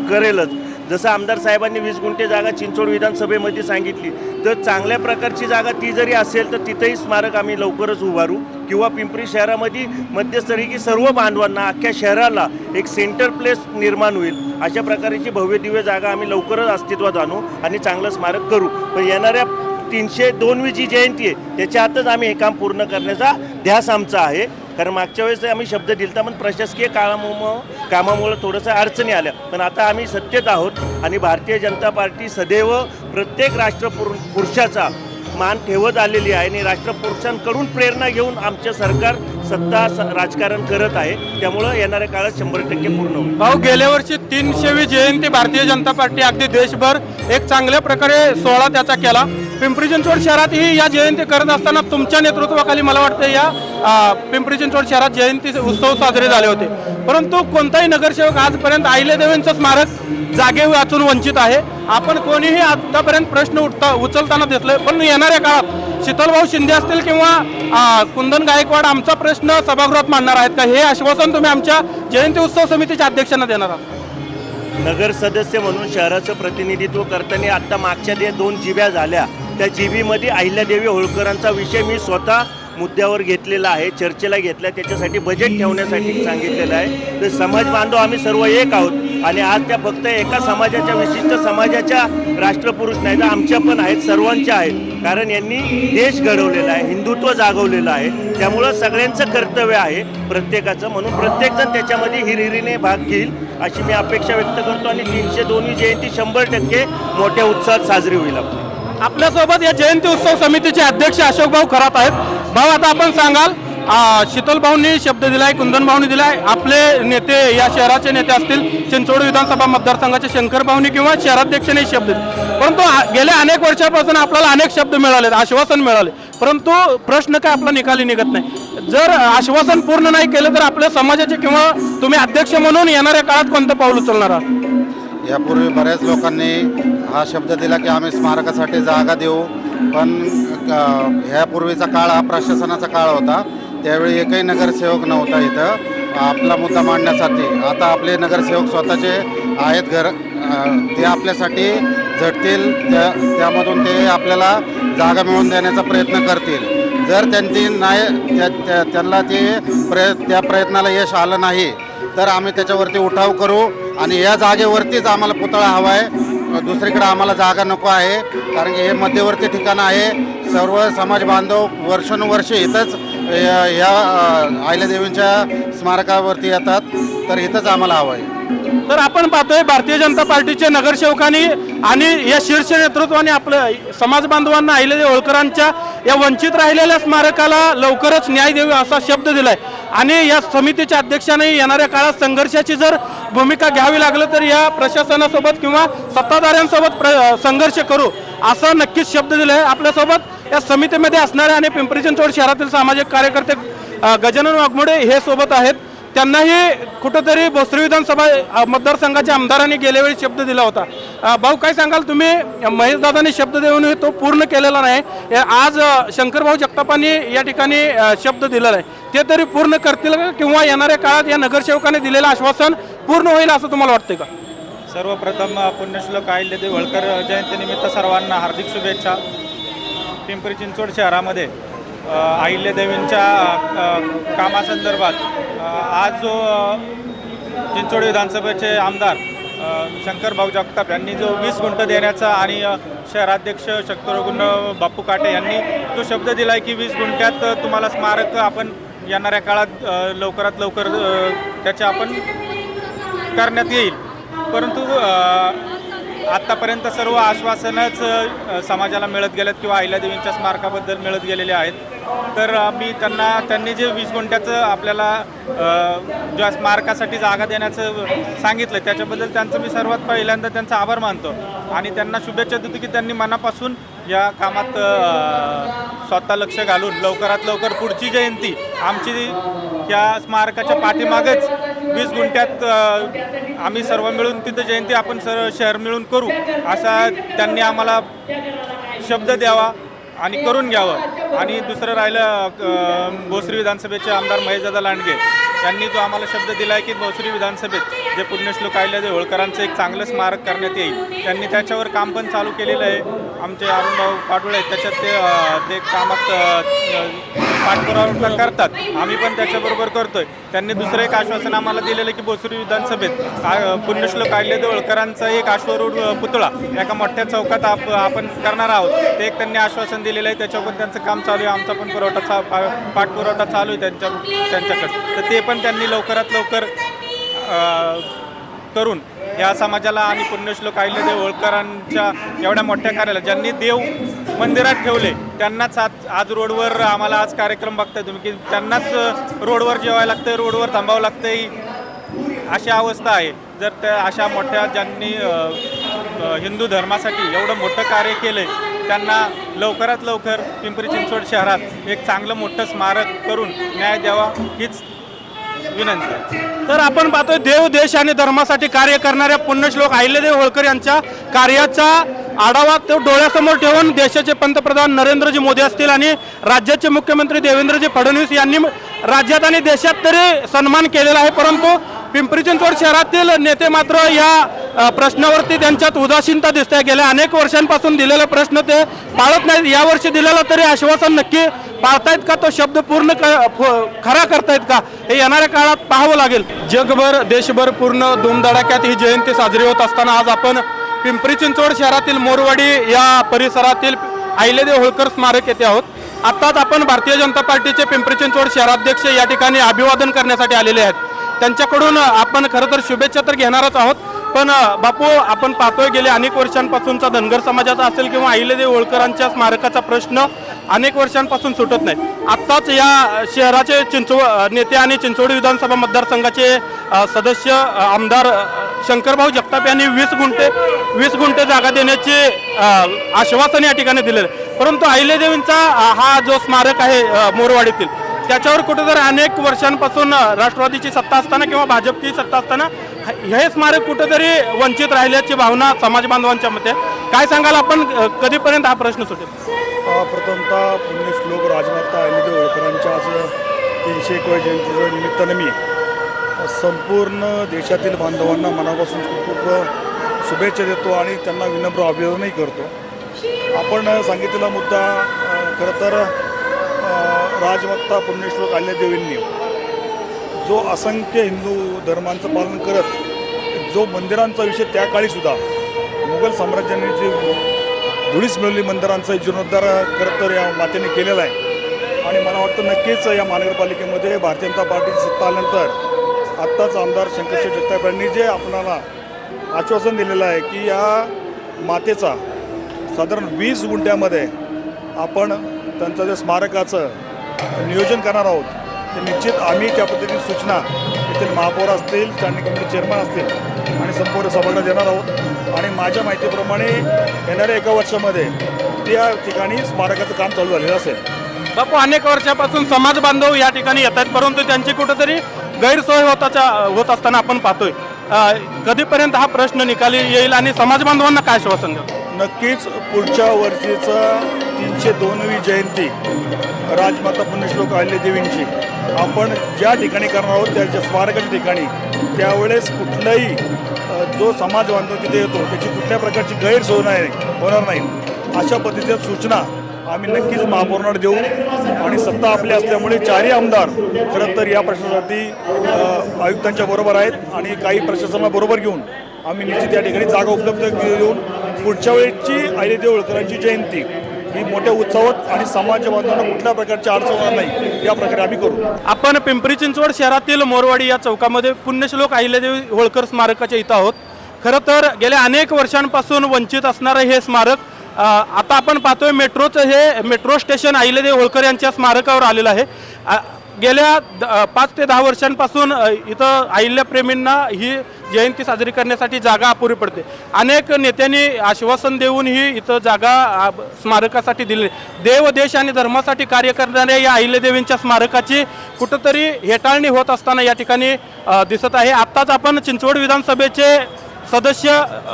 करेलच. जसं आमदार साहेबांनी 20 गुंठे जागा चिंचवड विधानसभेमध्ये सांगितली, तर चांगल्या प्रकारची जागा ती जरी असेल तर तिथंही स्मारक आम्ही लवकरच उभारू किंवा पिंपरी शहरामध्ये मध्यस्तरी की सर्व बांधवांना अख्ख्या शहराला एक सेंटर प्लेस निर्माण होईल अशा प्रकारची भव्य दिव्य जागा आम्ही लवकरच अस्तित्वात आणू आणि चांगलं स्मारक करू. पण येणाऱ्या 302वी जी जयंती आहे त्याच्या आतच आम्ही हे काम पूर्ण करण्याचा ध्यास आमचा आहे. कारण मागच्या वेळेस आम्ही शब्द दिलता पण प्रशासकीय कामामुळे थोडंसं अडचणी आल्या, पण आता आम्ही सत्तेत आहोत आणि भारतीय जनता पार्टी सदैव प्रत्येक राष्ट्रपुरुषाचा मान ठेवत आलेली आहे आणि राष्ट्रपुरुषांकडून प्रेरणा घेऊन आमचे सरकार सत्ता राजकारण करत आहे. त्यामुळं येणाऱ्या काळात 100% पूर्ण होईल. भाऊ, गेल्या वर्षी 300वी जयंती भारतीय जनता पार्टी अगदी देशभर एक चांगल्या प्रकारे सोहळा त्याचा केला. पिंपरी चिंचवड शहरातही या जयंती करत असताना तुमच्या नेतृत्वाखाली मला वाटतं या पिंपरी चिंचवड शहरात जयंती उत्सव साजरे झाले होते, परंतु कोणताही नगरसेवक आजपर्यंत अहिल्यादेवींचं स्मारक जागे वाचून वंचित आहे. आपण कोणीही आतापर्यंत प्रश्न उचलताना दिसले, पण येणाऱ्या काळात शीतलभाऊ शिंदे असतील किंवा कुंदन गायकवाड आमचा प्रश्न सभागृहात मांडणार आहेत का, हे आश्वासन तुम्ही आमच्या जयंती उत्सव समितीच्या अध्यक्षांना देणार आहात? नगर सदस्य म्हणून शहराचं प्रतिनिधित्व करताना आत्ता मागच्या 2 जिब्या झाल्या, त्या जिबीमध्ये अहिल्यादेवी होळकरांचा विषय मी स्वतः मुद्द्यावर घेतलेला आहे, चर्चेला घेतला, त्याच्यासाठी बजेट ठेवण्यासाठी सांगितलेलं आहे. तर समाज बांधव आम्ही सर्व एक आहोत आणि आज त्या फक्त एका समाजाच्या विशिष्ट समाजाच्या राष्ट्रपुरुष नाही तर आमच्या पण आहेत, सर्वांच्या आहेत. कारण यांनी देश घडवलेला आहे, हिंदुत्व जागवलेलं आहे. त्यामुळं सगळ्यांचं कर्तव्य आहे प्रत्येकाचं, म्हणून प्रत्येकजण त्याच्यामध्ये हिरिरीने भाग घेईल अशी मी अपेक्षा व्यक्त करतो आणि 302वी जयंती 100% मोठ्या उत्साहात साजरी होईल. आपल्यासोबत या जयंती उत्सव समितीचे अध्यक्ष अशोक भाऊ खरात आहेत. भाऊ, आता आपण सांगाल, शीतल भाऊंनी शब्द दिलाय, कुंदन भाऊंनी दिलाय, आपले नेते या शहराचे नेते असतील चिंचवड विधानसभा मतदारसंघाचे शंकर भाऊंनी किंवा शहराध्यक्षांनी शब्द दिले, परंतु गेल्या अनेक वर्षापासून आपल्याला अनेक शब्द मिळाले, आश्वासन मिळाले, परंतु प्रश्न काय आपला निकाली निघत नाही. जर आश्वासन पूर्ण नाही केलं तर आपल्या समाजाचे किंवा तुम्ही अध्यक्ष म्हणून येणाऱ्या काळात कोणतं पाऊल उचलणार आहात? यापूर्वी बऱ्याच लोकांनी हा शब्द दिला की आम्ही स्मारकासाठी जागा देऊ पण ह्यापूर्वीचा काळ हा प्रशासनाचा काळ होता. त्यावेळी एकही नगरसेवक नव्हता इथं आपला मुद्दा मांडण्यासाठी. आता आपले नगरसेवक स्वतःचे आहेत ते आपल्यासाठी झटतील, त्यामधून ते आपल्याला जागा मिळवून देण्याचा प्रयत्न करतील. जर त्यांनी नाही त्यांना त्या प्रयत्नाला यश आलं नाही तर आम्ही त्याच्यावरती उठाव करू आणि या जागेवरतीच आम्हाला पुतळा हवा आहे. दुसरीकडे आम्हाला जागा नको आहे, कारण की हे मध्यवर्ती ठिकाण आहे. सर्व समाज बांधव वर्षानुवर्षे इथंच या अहिल्यादेवींच्या स्मारकावरती येतात, तर इथंच आम्हाला हवं आहे. तर आपण पाहतोय भारतीय जनता पार्टीच्या नगरसेवकांनी आणि या शीर्ष नेतृत्वाने आपलं समाज बांधवांना अहिल्यादेवी होळकरांच्या या वंचित राहिलेल्या स्मारकाला लवकरच न्याय द्यावी असा शब्द दिलाय. आणि या समितीच्या अध्यक्षाने येणाऱ्या काळात संघर्षाची जर भूमिका घ्यावी लागलं तर या प्रशासनासोबत किंवा सत्ताधाऱ्यांसोबत संघर्ष करू असा नक्कीच शब्द दिलाय. आपल्यासोबत या समितीमध्ये असणारे आणि पिंपरी चिंचवड शहरातील सामाजिक कार्यकर्ते गजानन वाघमोडे हे सोबत आहेत. त्यांनाही कुठंतरी भोसरी विधानसभा मतदारसंघाच्या आमदारांनी गेल्या वेळी शब्द दिला होता. भाऊ काय सांगाल तुम्ही? महेशदादांनी शब्द देऊन तो पूर्ण केलेला नाही. आज शंकरभाऊ जगतापांनी या ठिकाणी शब्द दिलेला आहे, ते तरी पूर्ण करतील का किंवा येणाऱ्या काळात या नगरसेवकाने दिलेलं आश्वासन पूर्ण होईल असं तुम्हाला वाटतं का? सर्वप्रथम पुण्यश्लोक अहिल्यादेवी होळकर जयंतीनिमित्त सर्वांना हार्दिक शुभेच्छा. पिंपरी चिंचवड शहरामध्ये अहिल्यादेवींच्या कामासंदर्भात आज जो चिंचवड विधानसभेचे आमदार शंकरभाऊ जगताप यांनी जो 20 गुंठ देण्याचा आणि शहराध्यक्ष शक्तरगुण बापू काटे यांनी जो शब्द दिला आहे की 20 गुंठ्यात तुम्हाला स्मारक आपण येणाऱ्या काळात लवकरात लवकर त्याचे आपण करण्यात येईल. परंतु आत्तापर्यंत सर्व आश्वासनच समाजाला मिळत गेलेत किंवा अहिल्यादेवींच्या स्मारकाबद्दल मिळत गेलेले आहेत. तर मी त्यांनी जे 20 गुंठ्याचं आपल्याला ज्या स्मारकासाठी जागा देण्याचं सांगितलं त्याच्याबद्दल त्यांचं मी सर्वात पहिल्यांदा त्यांचा आभार मानतो आणि त्यांना शुभेच्छा देतो की त्यांनी मनापासून या कामात स्वतः लक्ष घालून लवकरात लवकर पुढची जयंती आमची या स्मारकाच्या पाठीमागेच 20 गुंठ्यात आम्ही सर्व मिळून तिथं जयंती आपण शहर मिळून करू असा त्यांनी आम्हाला शब्द द्यावा आणि करून घ्यावं. आणि दुसरं राहिलं भोसरी विधानसभेचे आमदार महेशदादा लांडगे यांनी जो आम्हाला शब्द दिला आहे की भोसरी विधानसभेत जे पुण्यश्लोक अहिल्यादेवी होळकरांचं एक चांगलं स्मारक करण्यात येईल. त्यांनी त्याच्यावर काम पण चालू केलेलं आहे. आमचे अरुणभाऊ पाटोळे त्याच्यात ते कामात पाठपुरावा करतात, आम्ही पण त्याच्याबरोबर करतोय. त्यांनी दुसरं एक आश्वासन आम्हाला दिलेलं आहे की भोसरी विधानसभेत पुण्यश्लोक अहिल्यादेवी होळकरांचा एक अश्वरूढ पुतळा एका मोठ्या चौकात आपण करणार आहोत. ते एक त्यांनी आश्वासन दिलेलं आहे. त्याच्यावर पण त्यांचं काम चालू आहे. आमचा पण पाठपुरवठा चालू आहे त्यांच्याकडे. तर ते पण त्यांनी लवकरात लवकर करून या समाजाला आणि पुण्यश्लोक अहिल्यादेवी होळकरांच्या एवढ्या मोठ्या कार्याला ज्यांनी देव मंदिरात ठेवले त्यांनाच आज रोडवर आम्हाला आज कार्यक्रम बघताय तुम्ही की त्यांनाच रोडवर जेवायला लागतंय, रोडवर थांबावं लागतंय अशी अवस्था आहे. जर त्या अशा मोठ्या ज्यांनी हिंदू धर्मासाठी एवढं मोठं कार्य केलं त्यांना लवकरात लवकर पिंपरी चिंचवड शहरात एक चांगलं मोठं स्मारक करून न्याय द्यावा हीच विनंती आहे. तर आपण पाहतोय देव देश आणि धर्मासाठी कार्य करणाऱ्या पुण्यश्लोक अहिल्यादेवी होळकर यांच्या कार्याचा आढावा तो डोळ्यासमोर ठेवून देशाचे पंतप्रधान नरेंद्रजी मोदी असतील आणि राज्याचे मुख्यमंत्री देवेंद्रजी फडणवीस यांनी राज्यात आणि देशात तरी सन्मान केलेला आहे. परंतु पिंपरी चिंचवड शहरातील नेते मात्र या प्रश्नावरती त्यांच्यात उदासीनता दिसते. गेल्या अनेक वर्षांपासून दिलेला प्रश्न ते पाळत नाहीत. यावर्षी दिलेलं तरी आश्वासन नक्की पाळतायत का, तो शब्द पूर्ण खरा करतायत का, हे येणाऱ्या काळात पाहावं लागेल. जगभर देशभर पूर्ण धूमधडाक्यात ही जयंती साजरी होत असताना आज आपण पिंपरी चिंचवड शहरातील मोरवाडी या परिसरातील अहिल्यादेवी होळकर स्मारक येथे आहोत. आत्ताच आपण भारतीय जनता पार्टीचे पिंपरी चिंचवड शहराध्यक्ष या ठिकाणी अभिवादन करण्यासाठी आलेले आहेत. त्यांच्याकडून आपण खरं तर शुभेच्छा तर घेणारच आहोत. पण बापू, आपण पाहतोय गेले अनेक वर्षांपासूनचा धनगर समाजाचा असेल किंवा अहिल्यादेवी होळकरांच्या स्मारकाचा प्रश्न अनेक वर्षांपासून सुटत नाही. आत्ताच या शहराचे नेते आणि चिंचवड विधानसभा मतदारसंघाचे सदस्य आमदार शंकरभाऊ जगताप यांनी 20 गुंठे जागा देण्याचे आश्वासन या ठिकाणी दिलेलं. परंतु अहिल्यादेवींचा हा जो स्मारक आहे मोरवाडीतील त्याच्यावर कुठेतरी अनेक वर्षांपासून राष्ट्रवादीची सत्ता असताना किंवा भाजपची सत्ता असताना हे स्मारक कुठेतरी वंचित राहिल्याची भावना समाज बांधवांच्या मध्ये. काय सांगाल आपण, कधीपर्यंत हा प्रश्न सुटेल? प्रथमतः पुण्यश्लोक राजमाता अहिल्यादेवी होळकरांच्या आज 301व्या जयंतीच्या निमित्तानं मी संपूर्ण देशातील बांधवांना मनापासून खूप खूप शुभेच्छा देतो आणि त्यांना विनम्र अभिवादनही करतो. आपण सांगितलेला मुद्दा खरं तर राजमाता पुण्यश्लोक अहिल्यादेवींनी जो असंख्य हिंदू धर्मांचं पालन करत जो मंदिरांचा विषय त्या काळीसुद्धा मुघल साम्राज्याने जे धुळीस मिळवली मंदिरांचा जीर्णोद्धार खरं तर या मातेने केलेला आहे. आणि मला वाटतं नक्कीच या महानगरपालिकेमध्ये भारतीय जनता पार्टीची सत्ता आल्यानंतर आत्ताच आमदार शंकरशेठ जगताप यांनी जे आपणाला आश्वासन दिलेलं आहे की या मातेचा साधारण 20 गुंठ्यामध्ये आपण त्यांचं जे स्मारकाचं नियोजन करणार आहोत ते निश्चित आम्ही त्या पद्धतीने सूचना येथील महापौर असतील, स्टँडिंग कमिटी चेअरमन असतील आणि संपूर्ण सभागृह देणार आहोत. आणि माझ्या माहितीप्रमाणे येणाऱ्या 1 वर्षामध्ये त्या ठिकाणी स्मारकाचं काम चालू झालेलं असेल. बापू, अनेक वर्षापासून समाज बांधव या ठिकाणी येतात, परंतु त्यांची कुठेतरी गैरसोय होत असताना आपण पाहतोय. कधीपर्यंत हा प्रश्न निकाली येईल आणि समाज बांधवांना काय आश्वासन द्या? नक्कीच पुढच्या वर्षीचा 302वी जयंती राजमाता पुण्यश्लोक अहिल्यादेवींची आपण ज्या ठिकाणी करणार आहोत त्याच्या स्मारकाच्या ठिकाणी त्यावेळेस कुठलाही जो समाज बांधव तिथे येतो त्याची कुठल्या प्रकारची गैरसोय होणार नाही अशा पद्धतीच्या सूचना आम्ही नक्कीच महापौरांना देऊ. आणि सत्ता आपली असल्यामुळे 4ही आमदार खरं तर या प्रश्नासाठी आयुक्तांच्या बरोबर आहेत आणि काही प्रशासनाला बरोबर घेऊन आम्ही निश्चित या ठिकाणी जागा उपलब्ध देऊन पुढच्या वेळेची अहिल्यादेवी होळकरांची जयंती ही मोठ्या उत्सवात आणि समाज बांधवांना कुठल्या प्रकारची अडचण होणार नाही या प्रकारे आम्ही करू. आपण पिंपरी चिंचवड शहरातील मोरवाडी या चौकामध्ये पुण्यश्लोक अहिल्यादेवी होळकर स्मारकाच्या इथं आहोत. खरं तर गेल्या अनेक वर्षांपासून वंचित असणारं हे स्मारक आता आपण पाहतोय मेट्रो स्टेशन अहिल्यादेवी होळकर यांच्या स्मारकावर आलेलं आहे. गेल्या 5 ते 10 वर्षांपासून इथं अहिल्याप्रेमींना ही जयंती साजरी करण्यासाठी जागा अपुरी पडते. अनेक नेत्यांनी आश्वासन देऊन ही इथं जागा स्मारकासाठी दिली. देव, देश आणि धर्मासाठी कार्य करणाऱ्या या अहिल्यादेवींच्या स्मारकाची कुठंतरी हेटाळणी होत असताना या ठिकाणी दिसत आहे. आत्ताच आपण चिंचवड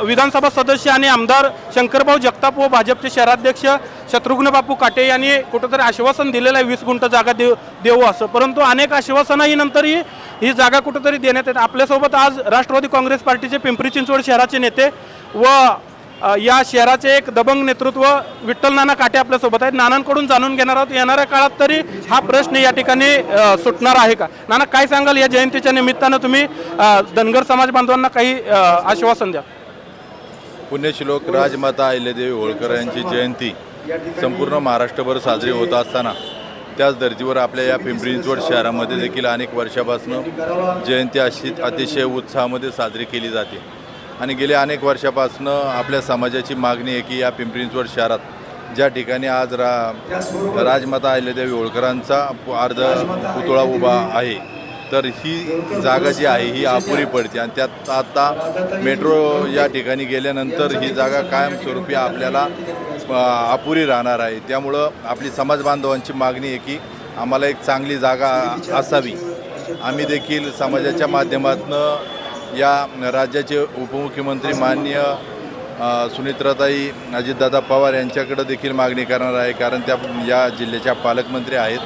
विधानसभा सदस्य आणि आमदार शंकरभाऊ जगताप व भाजपचे शहराध्यक्ष शत्रुघ्न बापू काटे यांनी कुठंतरी आश्वासन दिलेलं आहे 20 गुंठ जागा देऊ असं, परंतु अनेक आश्वासनाही नंतरही ही जागा कुठंतरी देण्यात येते. आपल्यासोबत आज राष्ट्रवादी काँग्रेस पार्टीचे पिंपरी चिंचवड शहराचे नेते व या शहराचे एक दबंग नेतृत्व विठ्ठल नाना काटे आपल्यासोबत आहेत. नानांकडून जाणून घेणार आहोत येणाऱ्या काळात तरी हा प्रश्न या ठिकाणी सुटणार आहे का? नाना, काय सांगाल, या जयंतीच्या निमित्तानं तुम्ही धनगर समाज बांधवांना काही आश्वासन द्या? पुण्यश्लोक राजमाता अहिल्यादेवी होळकर यांची जयंती संपूर्ण महाराष्ट्रभर साजरी होत असताना त्याच धर्तीवर आपल्या या पिंपरी चिंचवड शहरामध्ये देखील अनेक वर्षापासून जयंती अतिशय उत्साहामध्ये साजरी केली जाते. आणि गेल्या अनेक वर्षापासून आपल्या समाजाची मागणी आहे की या पिंपरी चिंचवड शहरात ज्या ठिकाणी आज राजमाता अहिल्यादेवी होळकरांचा अर्ध पुतळा उभा आहे तर ही जागा जी आहे ही अपुरी पडते. आणि त्यात आता मेट्रो या ठिकाणी गेल्यानंतर ही जागा कायमस्वरूपी आपल्याला अपुरी राहणार आहे. त्यामुळं आपली समाज बांधवांची मागणी आहे की आम्हाला एक चांगली जागा असावी. आम्ही देखील समाजाच्या माध्यमातून या राज्याचे उपमुख्यमंत्री माननीय सुनित्राताई अजितदादा पवार यांच्याकडे देखील मागणी करणार आहे, कारण त्या या जिल्ह्याच्या पालकमंत्री आहेत.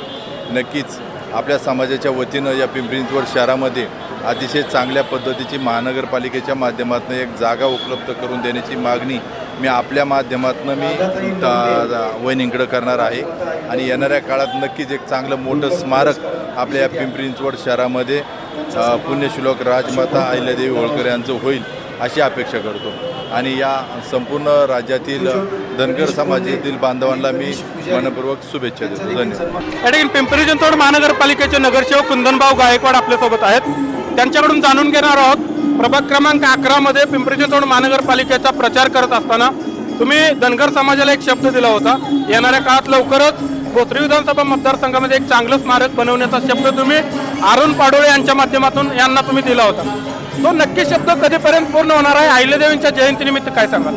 नक्कीच आपल्या समाजाच्या वतीनं या पिंपरी चिंचवड शहरामध्ये अतिशय चांगल्या पद्धतीची महानगरपालिकेच्या माध्यमातून एक जागा उपलब्ध करून देण्याची मागणी मी आपल्या माध्यमातून वहिनींकडे करणार आहे. आणि येणाऱ्या काळात नक्कीच एक चांगलं मोठं स्मारक आपल्या या पिंपरी चिंचवड शहरामध्ये पुण्यश्लोक राजमाता अहिल्यादेवी होळकर यांचं होईल अशी अपेक्षा करतो. आणि या संपूर्ण राज्यातील धनगर समाजातील बांधवांना मी मनपूर्वक शुभेच्छा देतो. धन्यवाद. या ठिकाणी पिंपरी चिंचवड महानगरपालिकेचे नगरसेवक कुंदनभाऊ गायकवाड आपल्यासोबत आहेत. त्यांच्याकडून जाणून घेणार आहोत. प्रभाग क्रमांक 11 मध्ये पिंपरी चिंचवड महानगरपालिकेचा प्रचार करत असताना तुम्ही धनगर समाजाला एक शब्द दिला होता, येणाऱ्या काळात लवकरच भोसरी विधानसभा मतदारसंघामध्ये एक चांगलं स्मारक बनवण्याचा शब्द तुम्ही अरुण पाडोळे यांच्या माध्यमातून यांना तुम्ही दिला होता. तो नक्की शब्द कधीपर्यंत पूर्ण होणार आहे? अहिल्यादेवींच्या जयंतीनिमित्त काय सांगाल?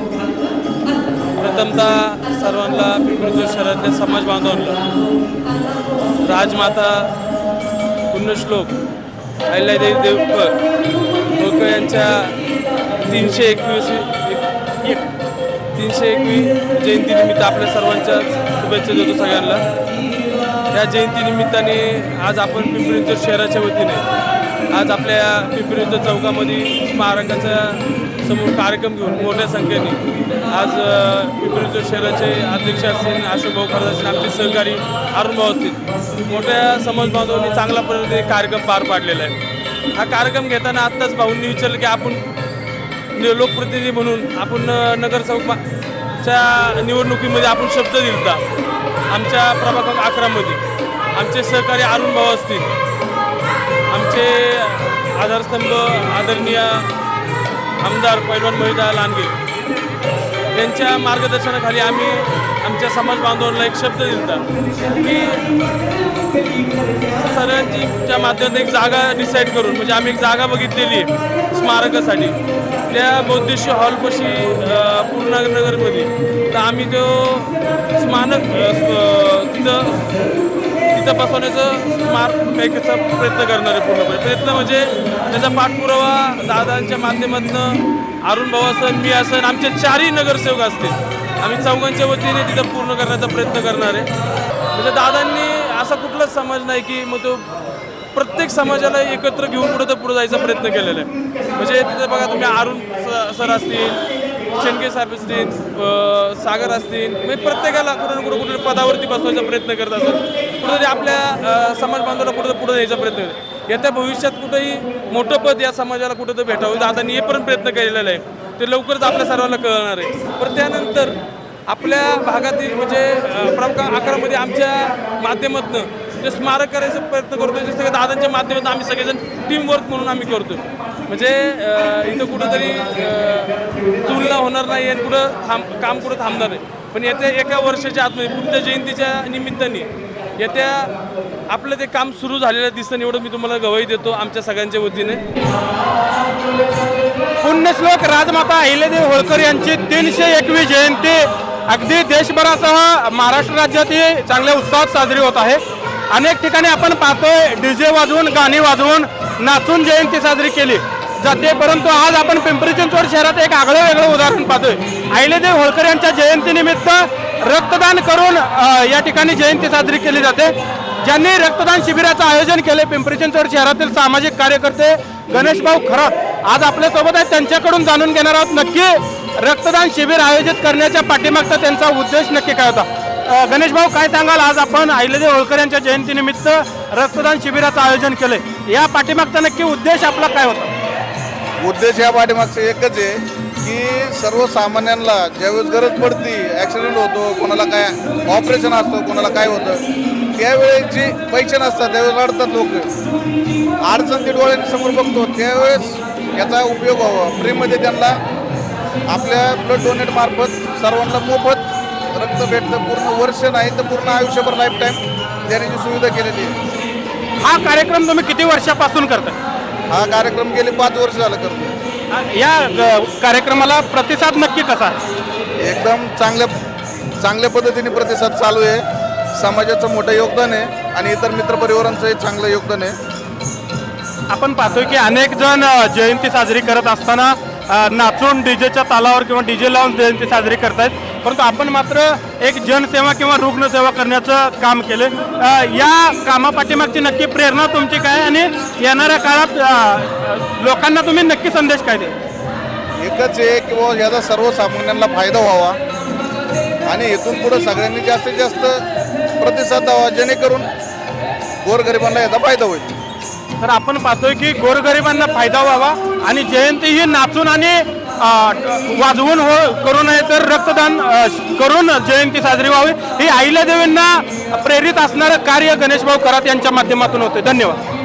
प्रथमतः सर्वांना पिंपरी शहरातल्या समाज बांधवांना राजमाता पुण्यश्लोक अहिल्यादेवी होळकर यांच्या 321 जयंतीनिमित्त आपल्या सर्वांच्या शुभेच्छा देतो सगळ्यांना. या जयंतीनिमित्ताने आज आपण पिंपरी चिंचवड शहराच्या वतीने आज आपल्या पिंपरी चिंचवड चौकामध्ये स्मारकाच्या समोर कार्यक्रम घेऊन मोठ्या संख्येने आज पिंपरी चिंचवड शहराचे अध्यक्ष असतील, अशोकभाऊ खरात असतील, आमचे सहकारी अरुणभाऊ असतील, मोठ्या समाज बांधवांनी चांगल्या पद्धतीने कार्यक्रम पार पाडलेला आहे. हा कार्यक्रम घेताना आत्ताच भाऊंनी विचारलं की आपण लोकप्रतिनिधी म्हणून आपण नगरसेवकच्या निवडणुकीमध्ये आपण शब्द दिला आमच्या प्रभाग 11 मध्ये. आमचे सहकारी अरुणभाऊ असतील, आमचे आधारस्तंभ आदरणीय आमदार पैलवान महिदा लांडगे यांच्या मार्गदर्शनाखाली आम्ही आमच्या समाज बांधवांना एक शब्द दिला की सगळ्यांच्या माध्यमातून एक जागा डिसाईड करून, म्हणजे आम्ही एक जागा बघितलेली आहे स्मारकासाठी त्या बौद्धेश्वर हॉलपाशी पूर्णनगरमध्ये. तर आम्ही तो स्मारक तिथं बसवण्याचं स्मारकाचा प्रयत्न करणार आहे. पूर्णपणे प्रयत्न म्हणजे त्याचा पाठपुरावा दादांच्या माध्यमातून अरुणभाऊ असन, मी असन, आमचे 4ही नगरसेवक असतील, आम्ही चौघांच्या वतीने तिथं पूर्ण करण्याचा प्रयत्न करणार आहे. म्हणजे दादांनी असा कुठलाच समाज नाही की मग तो प्रत्येक समाजाला एकत्र घेऊन पुढे जायचा प्रयत्न केलेला आहे. म्हणजे तिथं बघा तुम्ही अरुण सर असतील, शेंडके साहेब असतील, सागर असतील, म्हणजे प्रत्येकाला कुठे पदावरती बसवायचा प्रयत्न करत असतात, कुठेतरी आपल्या समाज बांधवाला पुढे न्यायचा प्रयत्न करतात. येत्या भविष्यात कुठेही मोठं पद या समाजाला कुठं भेटावं दादांनी हे पण प्रयत्न केलेला आहे. ते लवकरच आपल्या सर्वांना कळणार आहे. पण त्यानंतर आपल्या भागातील म्हणजे प्रभाग 11 मध्ये आमच्या माध्यमातून जे स्मारक करायचा प्रयत्न करतो ते सगळ्या दादांच्या माध्यमातून आम्ही सगळेजण टीमवर्क म्हणून आम्ही करतो. म्हणजे इथं कुठंतरी तुलना होणार नाही आणि काम कुठं थांबणार नाही. पण येत्या एका वर्षाच्या आतमध्ये पुढच्या जयंतीच्या निमित्ताने येत्या आपलं ते काम सुरू झालेलं दिसतं, एवढं मी तुम्हाला गवाही देतो आमच्या सगळ्यांच्या वतीने. पुण्यश्लोक राजमाता अहिल्यादेवी होळकर यांची 301वी जयंती अगदी देशभरासह महाराष्ट्र राज्यातही चांगल्या उत्साहात साजरी होत आहे. अनेक ठिकाणी आपण पाहतोय डीजे वाजवून गाणी वाजवून नाचून जयंती साजरी केली जाते. परंतु आज आपण पिंपरी चिंचवड शहरात एक आगळं वेगळं उदाहरण पाहतोय. अहिल्यादेवी होळकर यांच्या जयंतीनिमित्त रक्तदान करून या ठिकाणी जयंती साजरी केली जाते. ज्यांनी रक्तदान शिबिराचं आयोजन केले पिंपरी चिंचवड शहरातील सामाजिक कार्यकर्ते गणेशभाऊ खरात आज आपल्यासोबत आहेत. त्यांच्याकडून जाणून घेणार आहोत नक्की रक्तदान शिबिर आयोजित करण्याच्या पाठीमागचा त्यांचा उद्देश नक्की काय होता. गणेशभाऊ, काय सांगाल, आज आपण अहिल्यादेवी होळकर यांच्या जयंतीनिमित्त रक्तदान शिबिराचं आयोजन केलंय, या पाठीमागचा नक्की उद्देश आपला काय होता? उद्देश या पाठीमागचा एकच आहे की सर्वसामान्यांना ज्यावेळेस गरज पडती, ॲक्सिडेंट होतो, कोणाला काय ऑपरेशन असतं, कोणाला काय होतं, त्यावेळेची पैसे नसतात, त्यावेळेस रडतात लोक, अडचण ती डोळ्यांसमोर बघतो, त्यावेळेस याचा उपयोग व्हावा. फ्रीमध्ये त्यांना आपल्या ब्लड डोनेट मार्फत सर्वांना मोफत रक्त भेटतं. पूर्ण वर्ष नाही तर पूर्ण आयुष्यभर लाईफ टाईम देण्याची सुविधा केलेली आहे. हा कार्यक्रम तुम्ही किती वर्षापासून करता? हा कार्यक्रम गेले 5 वर्ष झालं करतो. या कार्यक्रमाला प्रतिसाद नक्की कसा? एकदम चांगल्या पद्धतीने प्रतिसाद चालू आहे. समाजाचं मोठं योगदान आहे आणि इतर मित्रपरिवारांचंही चांगलं योगदान आहे. आपण पाहतोय की अनेक जण जयंती साजरी करत असताना नाचून डीजेच्या तालावर किंवा डीजे लावून जयंती साजरी करतायत, परंतु आपण मात्र एक जनसेवा किंवा रुग्णसेवा करण्याचं काम केलं. या कामापाठीमागची नक्की प्रेरणा तुमची काय आणि येणाऱ्या काळात लोकांना तुम्ही नक्की संदेश काय द्या? एकच आहे की बाबा याचा सर्वसामान्यांना फायदा व्हावा आणि इथून पुढं सगळ्यांनी जास्तीत जास्त प्रतिसाद द्यावा, जेणेकरून गोरगरिबांना याचा फायदा होईल. तर आपण पाहतोय की गोरगरिबांना फायदा व्हावा आणि जयंती ही नाचून आणि वाजवून करू नये तर रक्तदान करून जयंती साजरी व्हावी, ही अहिल्यादेवींना प्रेरित असणारं कार्य गणेशभाऊ खरात यांच्या माध्यमातून होते. धन्यवाद.